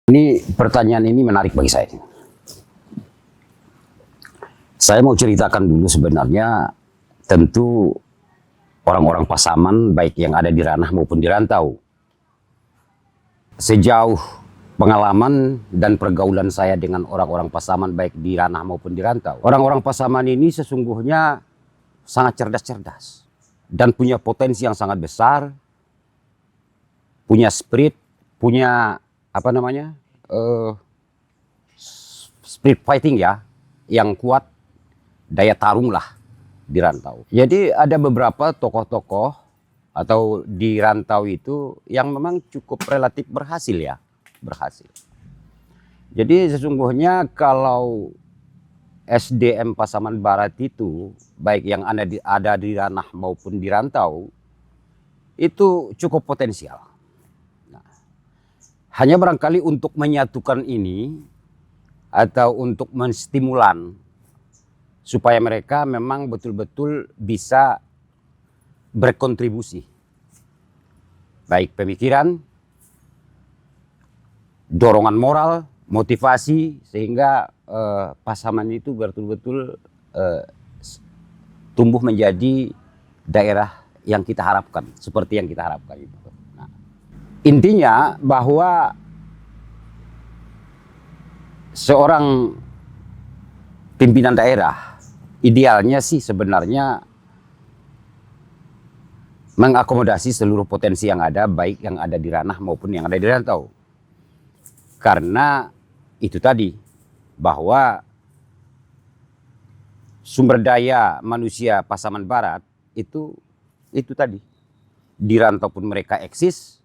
Ini pertanyaan ini menarik bagi saya. Saya mau ceritakan dulu sebenarnya tentu orang-orang Pasaman baik yang ada di ranah maupun di rantau. Sejauh pengalaman dan pergaulan saya dengan orang-orang Pasaman baik di ranah maupun di rantau. Orang-orang Pasaman ini sesungguhnya sangat cerdas-cerdas dan punya potensi yang sangat besar, punya spirit, punya spirit fighting ya, yang kuat, daya tarung lah di rantau. Jadi ada beberapa tokoh-tokoh atau di rantau itu yang memang cukup relatif berhasil ya, berhasil. Jadi sesungguhnya kalau SDM Pasaman Barat itu, baik yang ada di ranah maupun di rantau, itu cukup potensial. Hanya barangkali untuk menyatukan ini atau untuk menstimulan supaya mereka memang betul-betul bisa berkontribusi. Baik pemikiran, dorongan moral, motivasi sehingga Pasaman itu betul-betul tumbuh menjadi daerah yang kita harapkan, seperti yang kita harapkan itu. Intinya bahwa seorang pimpinan daerah idealnya sih sebenarnya mengakomodasi seluruh potensi yang ada, baik yang ada di ranah maupun yang ada di rantau. Karena itu tadi, bahwa sumber daya manusia Pasaman Barat itu tadi. Di rantau pun mereka eksis,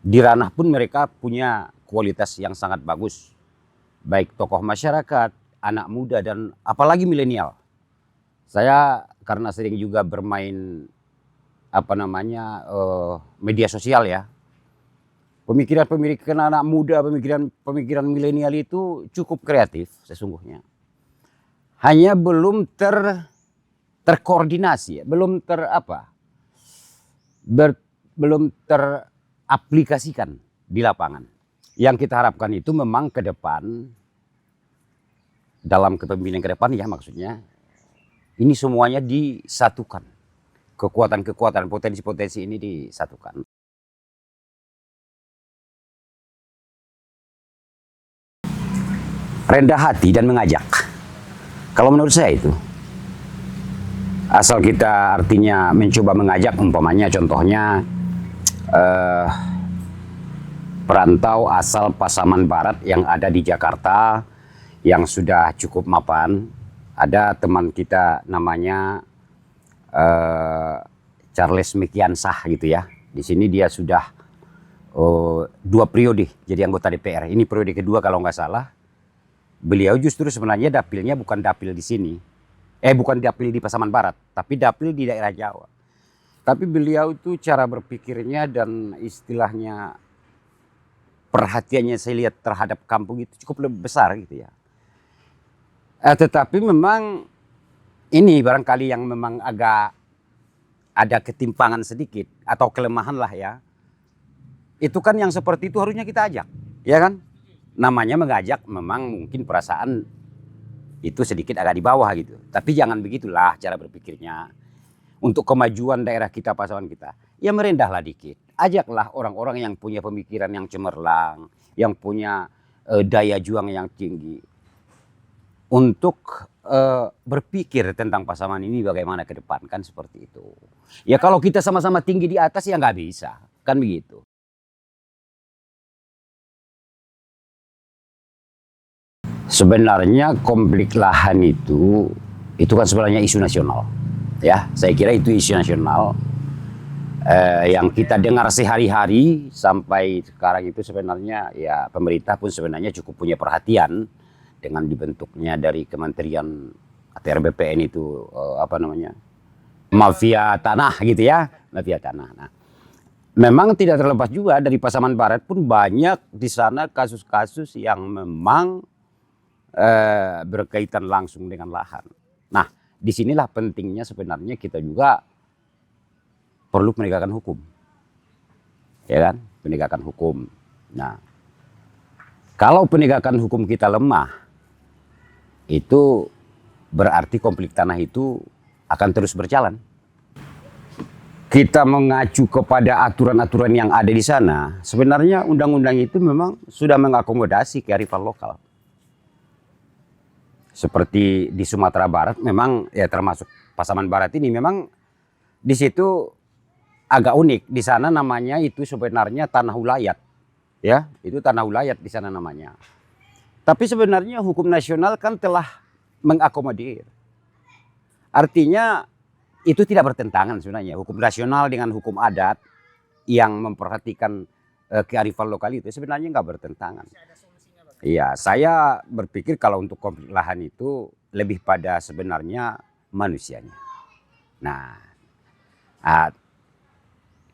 di ranah pun mereka punya kualitas yang sangat bagus. Baik tokoh masyarakat, anak muda, dan apalagi milenial. Saya karena sering juga bermain media sosial ya. Pemikiran anak muda, pemikiran milenial itu cukup kreatif sesungguhnya. Hanya belum terkoordinasi, belum teraplikasikan di lapangan. Yang kita harapkan itu memang ke depan, dalam kepemimpinan ke depan ya maksudnya, ini semuanya disatukan. Kekuatan-kekuatan, potensi-potensi ini disatukan. Rendah hati dan mengajak. Kalau menurut saya itu. Asal kita artinya mencoba mengajak, umpamanya contohnya perantau asal Pasaman Barat yang ada di Jakarta yang sudah cukup mapan. Ada teman kita namanya Charles Mekiansah gitu ya. Di sini dia sudah 2 periode jadi anggota DPR. Ini periode kedua kalau nggak salah. Beliau justru sebenarnya dapilnya bukan dapil di sini. Bukan dapil di Pasaman Barat, tapi dapil di daerah Jawa. Tapi beliau itu cara berpikirnya dan istilahnya perhatiannya saya lihat terhadap kampung itu cukup lebih besar gitu ya. Tetapi memang ini barangkali yang memang agak ada ketimpangan sedikit atau kelemahan lah ya. Itu kan yang seperti itu harusnya kita ajak, ya kan? Namanya mengajak memang mungkin perasaan itu sedikit agak di bawah gitu. Tapi jangan begitulah cara berpikirnya. Untuk kemajuan daerah kita, Pasaman kita, ya merendahlah dikit. Ajaklah orang-orang yang punya pemikiran yang cemerlang, yang punya daya juang yang tinggi. Untuk berpikir tentang Pasaman ini bagaimana ke depan, kan seperti itu. Ya kalau kita sama-sama tinggi di atas ya nggak bisa, kan begitu. Sebenarnya konflik lahan itu kan sebenarnya isu nasional. Ya, saya kira itu isu nasional yang kita dengar sehari-hari sampai sekarang itu sebenarnya ya pemerintah pun sebenarnya cukup punya perhatian dengan dibentuknya dari Kementerian ATR BPN itu mafia tanah gitu ya, mafia tanah. Nah, memang tidak terlepas juga dari Pasaman Barat pun banyak di sana kasus-kasus yang memang berkaitan langsung dengan lahan. Nah, disinilah pentingnya sebenarnya kita juga perlu penegakan hukum, ya kan? Penegakan hukum. Nah, kalau penegakan hukum kita lemah, itu berarti konflik tanah itu akan terus berjalan. Kita mengacu kepada aturan-aturan yang ada di sana, sebenarnya undang-undang itu memang sudah mengakomodasi kearifan lokal. Seperti di Sumatera Barat, memang ya termasuk Pasaman Barat ini memang di situ agak unik. Di sana namanya itu sebenarnya tanah ulayat. Ya, itu tanah ulayat di sana namanya. Tapi sebenarnya hukum nasional kan telah mengakomodir. Artinya itu tidak bertentangan sebenarnya. Hukum nasional dengan hukum adat yang memperhatikan kearifan lokal itu sebenarnya nggak bertentangan. Iya, saya berpikir kalau untuk konflik lahan itu lebih pada sebenarnya manusianya. Nah,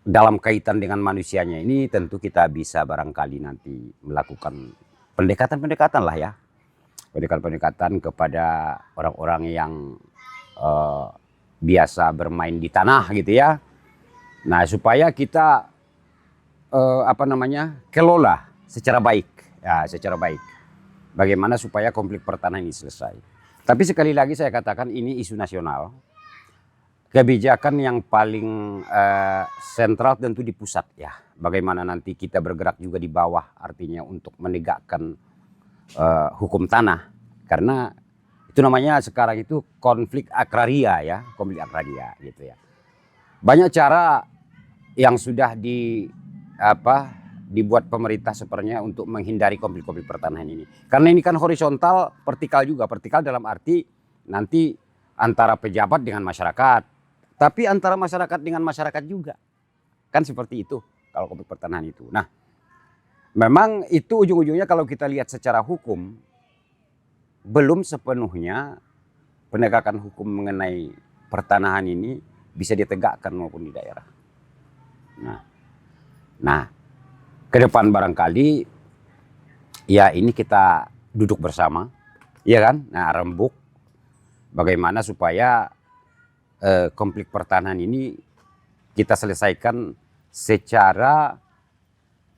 dalam kaitan dengan manusianya ini tentu kita bisa barangkali nanti melakukan pendekatan-pendekatan lah ya. Pendekatan-pendekatan kepada orang-orang yang biasa bermain di tanah gitu ya. Nah, supaya kita kelola secara baik. Ya, secara baik. Bagaimana supaya konflik pertanahan ini selesai. Tapi sekali lagi saya katakan ini isu nasional. Kebijakan yang paling sentral tentu di pusat ya. Bagaimana nanti kita bergerak juga di bawah, artinya untuk menegakkan hukum tanah. Karena itu namanya sekarang itu konflik agraria ya, konflik agraria gitu ya. Banyak cara yang sudah dibuat pemerintah sepertinya untuk menghindari konflik-konflik pertanahan ini. Karena ini kan horizontal, vertikal juga. Vertikal dalam arti nanti antara pejabat dengan masyarakat. Tapi antara masyarakat dengan masyarakat juga. Kan seperti itu kalau konflik pertanahan itu. Nah, memang itu ujung-ujungnya kalau kita lihat secara hukum, belum sepenuhnya penegakan hukum mengenai pertanahan ini bisa ditegakkan maupun di daerah. Nah, ke depan barangkali ya ini kita duduk bersama, ya kan? Nah, rembuk bagaimana supaya konflik pertanahan ini kita selesaikan secara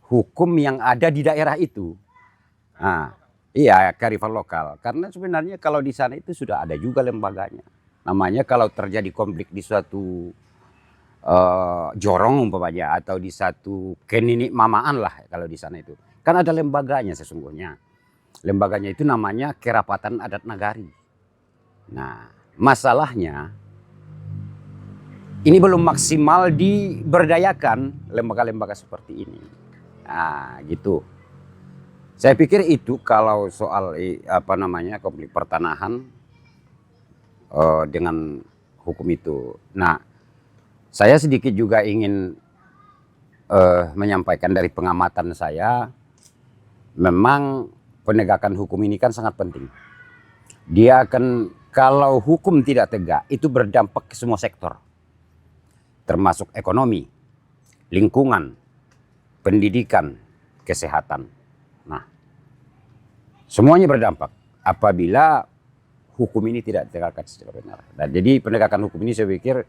hukum yang ada di daerah itu. Nah, iya, kearifan lokal. Karena sebenarnya kalau di sana itu sudah ada juga lembaganya. Namanya kalau terjadi konflik di suatu jorong umpamanya atau di satu keninik mamaan lah kalau di sana itu. Kan ada lembaganya sesungguhnya. Lembaganya itu namanya Kerapatan Adat Nagari. Nah, masalahnya ini belum maksimal diberdayakan lembaga-lembaga seperti ini. Nah, gitu. Saya pikir itu kalau soal konflik pertanahan dengan hukum itu. Nah, saya sedikit juga ingin menyampaikan dari pengamatan saya, memang penegakan hukum ini kan sangat penting. Dia akan, kalau hukum tidak tegak, itu berdampak ke semua sektor. Termasuk ekonomi, lingkungan, pendidikan, kesehatan. Nah, semuanya berdampak apabila hukum ini tidak ditegakkan secara benar. Dan jadi penegakan hukum ini saya pikir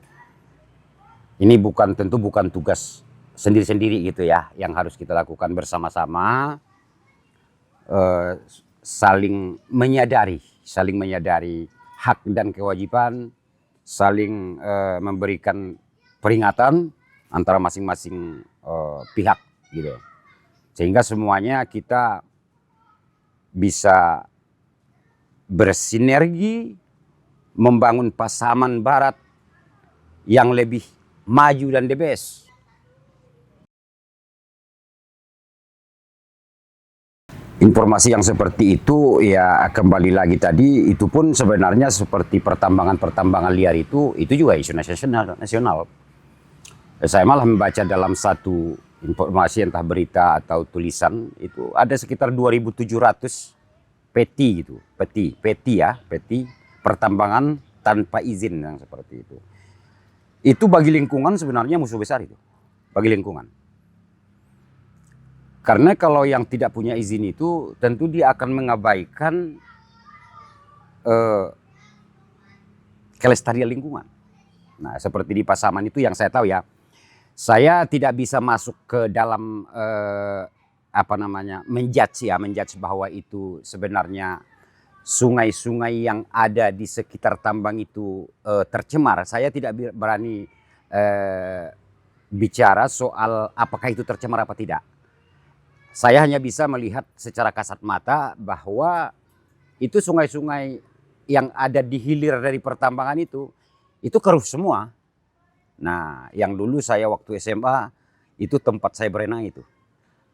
ini tentu bukan tugas sendiri-sendiri gitu ya, yang harus kita lakukan bersama-sama, saling menyadari hak dan kewajiban, saling memberikan peringatan antara masing-masing pihak gitu. Sehingga semuanya kita bisa bersinergi membangun Pasaman Barat yang lebih maju dan the best. Informasi yang seperti itu ya kembali lagi tadi, itu pun sebenarnya seperti pertambangan liar itu juga isu nasional. Saya malah membaca dalam satu informasi entah berita atau tulisan itu ada sekitar 2.700 peti gitu, peti pertambangan tanpa izin yang seperti itu. Itu bagi lingkungan sebenarnya musuh besar itu, bagi lingkungan. Karena kalau yang tidak punya izin itu tentu dia akan mengabaikan kelestarian lingkungan. Nah, seperti di Pasaman itu yang saya tahu ya, saya tidak bisa masuk ke dalam menjudge bahwa itu sebenarnya sungai-sungai yang ada di sekitar tambang itu tercemar. Saya tidak berani bicara soal apakah itu tercemar apa tidak. Saya hanya bisa melihat secara kasat mata bahwa itu sungai-sungai yang ada di hilir dari pertambangan itu keruh semua. Nah, yang dulu saya waktu SMA itu tempat saya berenang itu.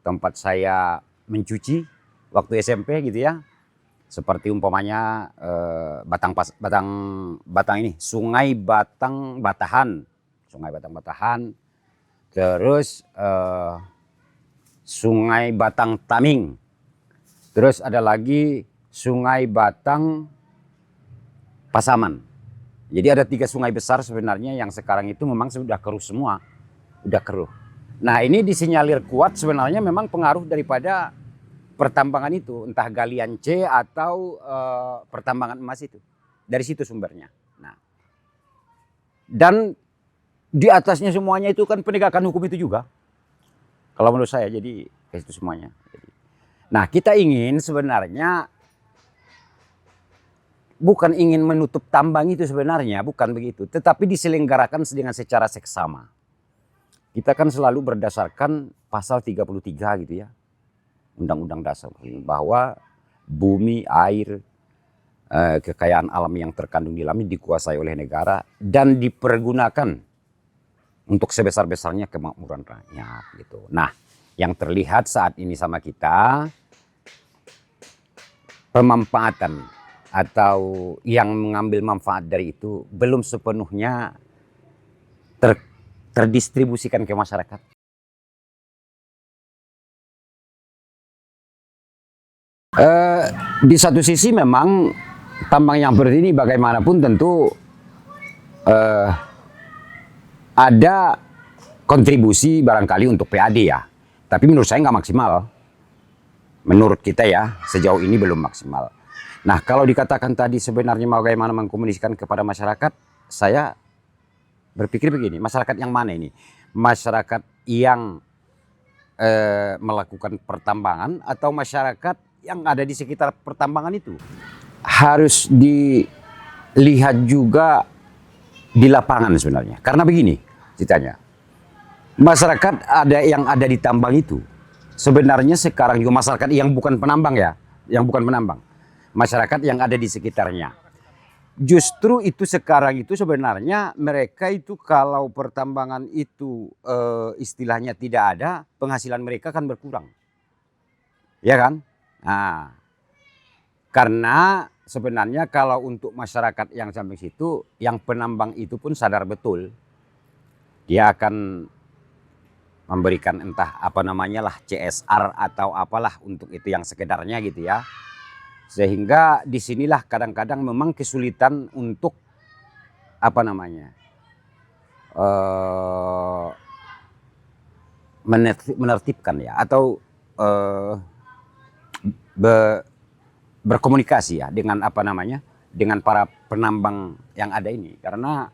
Tempat saya mencuci waktu SMP gitu ya. Seperti umpamanya Batang ini, Sungai Batang Batahan. Sungai Batang Batahan. Terus Sungai Batang Taming. Terus ada lagi Sungai Batang Pasaman. Jadi ada 3 sungai besar sebenarnya yang sekarang itu memang sudah keruh semua. Udah keruh. Nah, ini disinyalir kuat sebenarnya memang pengaruh daripada pertambangan itu. Entah galian C atau pertambangan emas itu. Dari situ sumbernya. Nah, dan di atasnya semuanya itu kan penegakan hukum itu juga. Kalau menurut saya, jadi itu semuanya. Nah, kita ingin sebenarnya bukan ingin menutup tambang itu sebenarnya, bukan begitu. Tetapi diselenggarakan dengan secara seksama. Kita kan selalu berdasarkan pasal 33 gitu ya. Undang-Undang Dasar. Bahwa bumi, air, kekayaan alam yang terkandung di dalamnya dikuasai oleh negara dan dipergunakan untuk sebesar-besarnya kemakmuran rakyat gitu. Nah, yang terlihat saat ini sama kita pemanfaatan atau yang mengambil manfaat dari itu belum sepenuhnya terdistribusikan ke masyarakat. Di satu sisi memang tambang yang seperti ini bagaimanapun tentu ada kontribusi barangkali untuk PAD ya. Tapi menurut saya nggak maksimal. Menurut kita ya, sejauh ini belum maksimal. Nah, kalau dikatakan tadi sebenarnya bagaimana mengkomunikasikan kepada masyarakat, saya berpikir begini, masyarakat yang mana ini? Masyarakat yang melakukan pertambangan atau masyarakat yang ada di sekitar pertambangan itu? Harus dilihat juga di lapangan sebenarnya. Karena begini ceritanya. Masyarakat yang ada di tambang itu sebenarnya sekarang juga masyarakat yang bukan penambang ya, yang bukan penambang. Masyarakat yang ada di sekitarnya. Justru itu sekarang itu sebenarnya mereka itu kalau pertambangan itu istilahnya tidak ada, penghasilan mereka kan berkurang. Ya kan? Nah, karena sebenarnya kalau untuk masyarakat yang sampai situ, yang penambang itu pun sadar betul. Dia akan memberikan entah apa namanya lah, CSR atau apalah untuk itu yang sekedarnya gitu ya. Sehingga disinilah kadang-kadang memang kesulitan untuk apa namanya menertibkan ya atau berkomunikasi ya dengan apa namanya dengan para penambang yang ada ini. Karena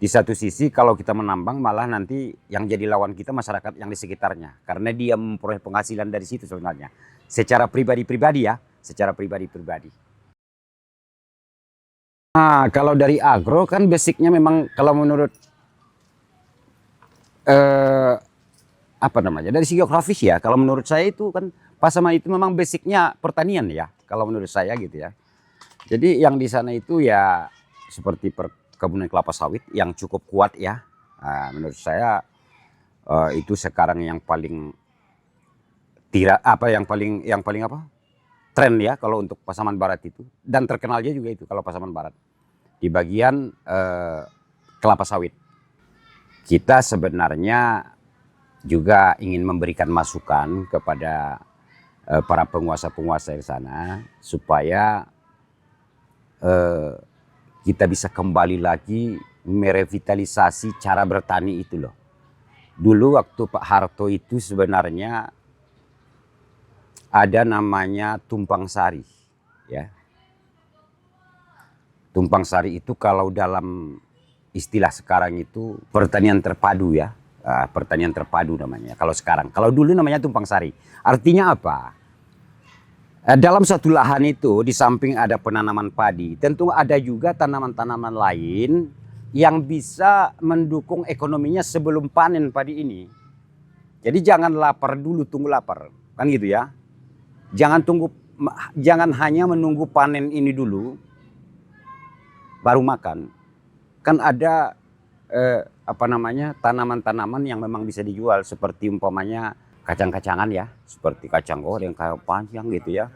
di satu sisi kalau kita menambang malah nanti yang jadi lawan kita masyarakat yang di sekitarnya. Karena dia memperoleh penghasilan dari situ sebenarnya. Secara pribadi-pribadi ya. Secara pribadi-pribadi. Nah, kalau dari agro kan basicnya memang kalau menurut apa namanya dari segi geografis ya. Kalau menurut saya itu kan Pasaman itu memang basicnya pertanian ya. Kalau menurut saya gitu ya. Jadi yang di sana itu ya seperti perkebunan kelapa sawit yang cukup kuat ya. Nah, menurut saya itu sekarang yang paling yang paling apa? Tren ya kalau untuk Pasaman Barat itu, dan terkenalnya juga itu kalau Pasaman Barat di bagian kelapa sawit. Kita sebenarnya juga ingin memberikan masukan kepada para penguasa-penguasa di sana supaya kita bisa kembali lagi merevitalisasi cara bertani itu loh. Dulu waktu Pak Harto itu sebenarnya ada namanya tumpang sari, ya. Tumpang sari itu kalau dalam istilah sekarang itu pertanian terpadu ya, Pertanian terpadu namanya. Kalau sekarang, kalau dulu namanya tumpang sari. Artinya apa? Dalam satu lahan itu di samping ada penanaman padi, tentu ada juga tanaman-tanaman lain yang bisa mendukung ekonominya sebelum panen padi ini. Jadi jangan lapar dulu, tunggu lapar, kan gitu ya. Jangan hanya menunggu panen ini dulu baru makan. Kan ada tanaman-tanaman yang memang bisa dijual seperti umpamanya kacang-kacangan ya, seperti kacang goreng kayak panjang gitu ya.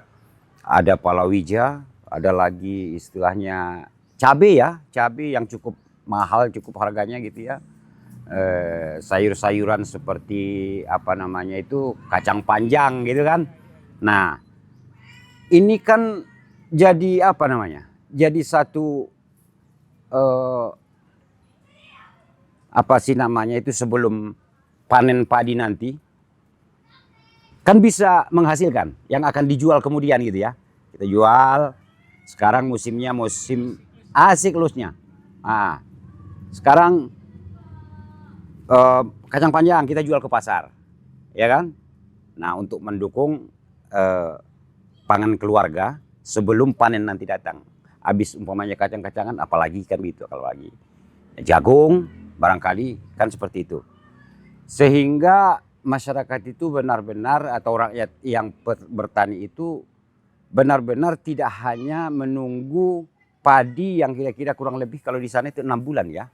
Ada palawija, ada lagi istilahnya cabai ya, cabai yang cukup mahal, cukup harganya gitu ya. Sayur-sayuran seperti kacang panjang gitu kan. Nah, ini kan jadi jadi satu sebelum panen padi nanti kan bisa menghasilkan yang akan dijual kemudian gitu ya. Kita jual, sekarang musimnya musim siklusnya. Nah, sekarang kacang panjang kita jual ke pasar, ya kan? Nah, untuk mendukung pangan keluarga sebelum panen nanti datang. Habis umpamanya kacang-kacangan, apalagi kan gitu kalau lagi jagung, barangkali kan seperti itu. Sehingga masyarakat itu benar-benar atau rakyat yang bertani itu benar-benar tidak hanya menunggu padi yang kira-kira kurang lebih kalau di sana itu 6 bulan ya,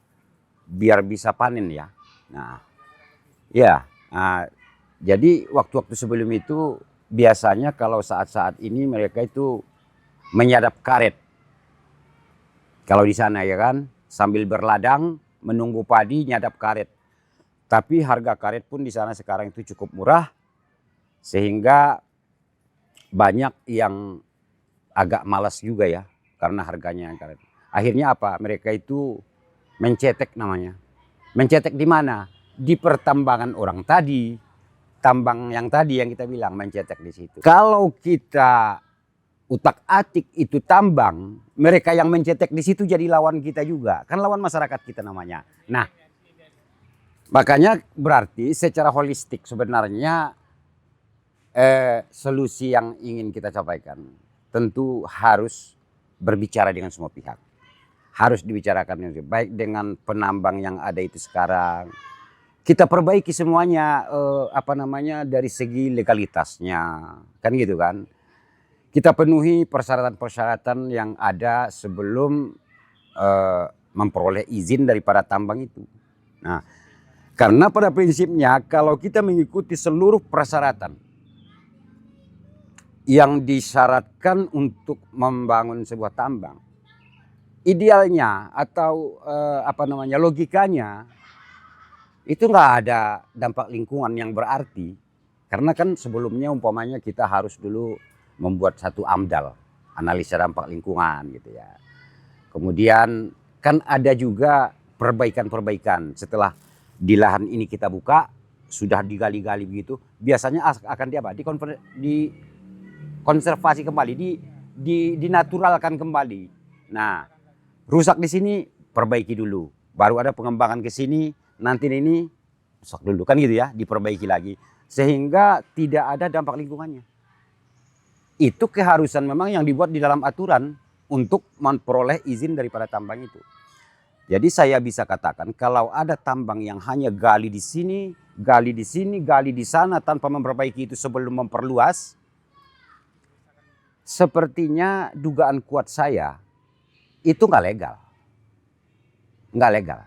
biar bisa panen ya. Nah, ya, jadi waktu-waktu sebelum itu biasanya kalau saat-saat ini mereka itu menyadap karet. Kalau di sana ya kan, sambil berladang menunggu padi nyadap karet. Tapi harga karet pun di sana sekarang itu cukup murah, sehingga banyak yang agak malas juga ya karena harganya karet. Akhirnya apa? Mereka itu mencetek namanya. Mencetek di mana? Di pertambangan orang tadi, tambang yang tadi yang kita bilang mencetek di situ. Kalau kita utak-atik itu tambang, mereka yang mencetek di situ jadi lawan kita juga, kan lawan masyarakat kita namanya. Nah, makanya berarti secara holistik sebenarnya solusi yang ingin kita sampaikan tentu harus berbicara dengan semua pihak. Harus dibicarakan baik dengan penambang yang ada itu sekarang. Kita perbaiki semuanya dari segi legalitasnya. Kan gitu kan. Kita penuhi persyaratan-persyaratan yang ada sebelum memperoleh izin daripada tambang itu. Nah, karena pada prinsipnya kalau kita mengikuti seluruh persyaratan yang disyaratkan untuk membangun sebuah tambang, idealnya atau logikanya itu nggak ada dampak lingkungan yang berarti. Karena kan sebelumnya umpamanya kita harus dulu membuat satu AMDAL, analisa dampak lingkungan gitu ya. Kemudian kan ada juga perbaikan-perbaikan setelah di lahan ini kita buka, sudah digali-gali begitu, biasanya akan dikonservasi kembali, dinaturalkan kembali. Nah, rusak di sini perbaiki dulu, baru ada pengembangan ke sini, nanti ini rusak dulu kan gitu ya, diperbaiki lagi sehingga tidak ada dampak lingkungannya. Itu keharusan memang yang dibuat di dalam aturan untuk memperoleh izin daripada tambang itu. Jadi saya bisa katakan kalau ada tambang yang hanya gali di sini, gali di sini, gali di sana tanpa memperbaiki itu sebelum memperluas, sepertinya dugaan kuat saya itu nggak legal. Nggak legal.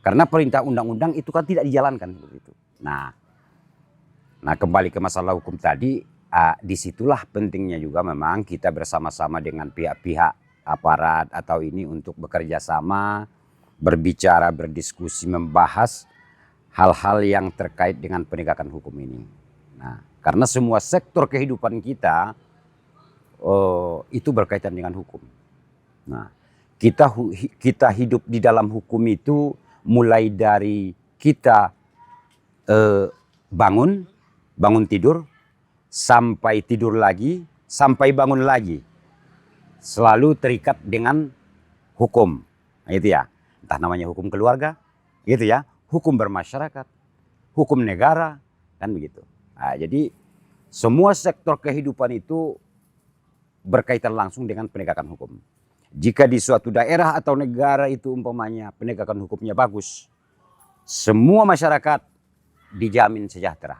Karena perintah undang-undang itu kan tidak dijalankan begitu. Nah kembali ke masalah hukum tadi, disitulah pentingnya juga memang kita bersama-sama dengan pihak-pihak aparat atau ini untuk bekerja sama, berbicara, berdiskusi, membahas hal-hal yang terkait dengan penegakan hukum ini. Nah, karena semua sektor kehidupan kita itu berkaitan dengan hukum. Nah, kita hidup di dalam hukum itu mulai dari kita bangun tidur, sampai tidur lagi, sampai bangun lagi. Selalu terikat dengan hukum. Nah, itu ya. Entah namanya hukum keluarga, gitu ya. hukum bermasyarakat, hukum negara, kan begitu. Nah, jadi semua sektor kehidupan itu berkaitan langsung dengan penegakan hukum. Jika di suatu daerah atau negara itu umpamanya penegakan hukumnya bagus, semua masyarakat dijamin sejahtera.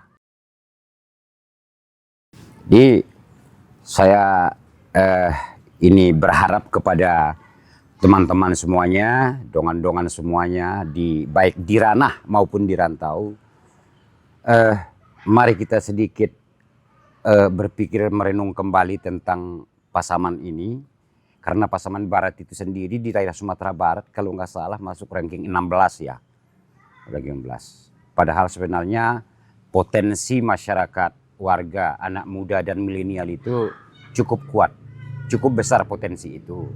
Jadi saya ini berharap kepada teman-teman semuanya, dongan-dongan semuanya, baik di ranah maupun di rantau, mari kita sedikit berpikir merenung kembali tentang Pasaman ini, karena Pasaman Barat itu sendiri di daerah Sumatera Barat kalau nggak salah masuk ranking 16 ya, ranking 16. Padahal sebenarnya potensi masyarakat, warga, anak muda dan milenial itu cukup kuat, cukup besar potensi itu.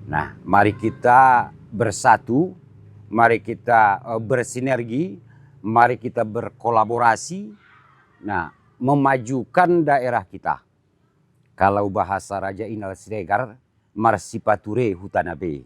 Nah, mari kita bersatu, mari kita bersinergi, mari kita berkolaborasi, nah, memajukan daerah kita. Kalau bahasa Raja Inal Siregar, marsipature hutanabe.